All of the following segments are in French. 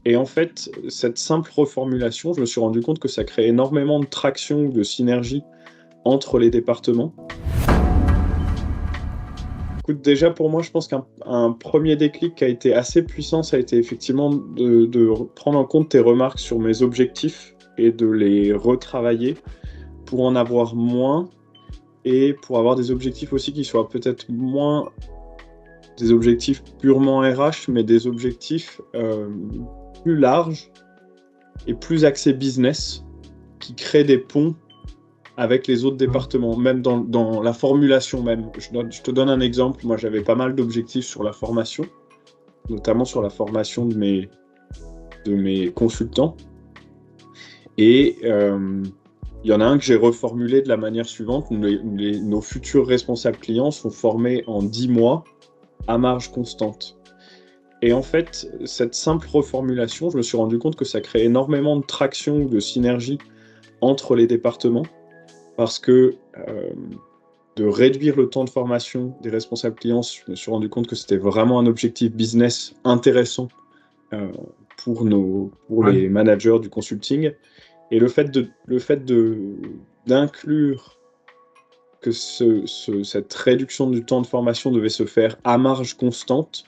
Et en fait, cette simple reformulation, je me suis rendu compte que ça crée énormément de traction, de synergie entre les départements. Écoute, déjà pour moi, je pense qu'un premier déclic qui a été assez puissant, ça a été effectivement de prendre en compte tes remarques sur mes objectifs et de les retravailler pour en avoir moins et pour avoir des objectifs aussi qui soient peut-être moins des objectifs purement RH, mais des objectifs plus larges et plus axés business qui créent des ponts avec les autres départements, même dans la formulation même. Je te donne un exemple. Moi, j'avais pas mal d'objectifs sur la formation, notamment sur la formation de mes consultants. Et il y en a un que j'ai reformulé de la manière suivante. Nos futurs responsables clients sont formés en 10 mois à marge constante. Et en fait, cette simple reformulation, je me suis rendu compte que ça crée énormément de traction, de synergie entre les départements, parce que de réduire le temps de formation des responsables clients, je me suis rendu compte que c'était vraiment un objectif business intéressant pour les managers du consulting. Et le fait d'inclure que cette réduction du temps de formation devait se faire à marge constante,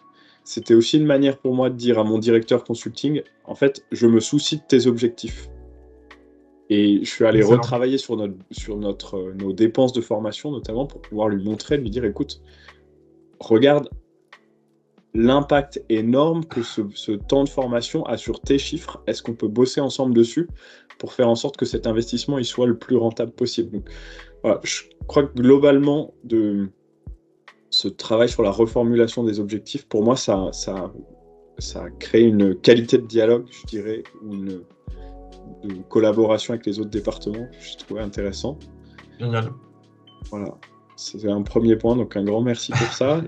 c'était aussi une manière pour moi de dire à mon directeur consulting, en fait, je me soucie de tes objectifs. Et je suis allé Excellent. retravailler sur nos dépenses de formation, notamment pour pouvoir lui montrer, lui dire, écoute, regarde l'impact énorme que ce temps de formation a sur tes chiffres. Est-ce qu'on peut bosser ensemble dessus pour faire en sorte que cet investissement il soit le plus rentable possible? Donc, voilà, je crois que globalement, ce travail sur la reformulation des objectifs, pour moi, ça crée une qualité de dialogue, je dirais, de collaboration avec les autres départements que je trouvais intéressant. Génial. Voilà, c'est un premier point, donc un grand merci pour ça.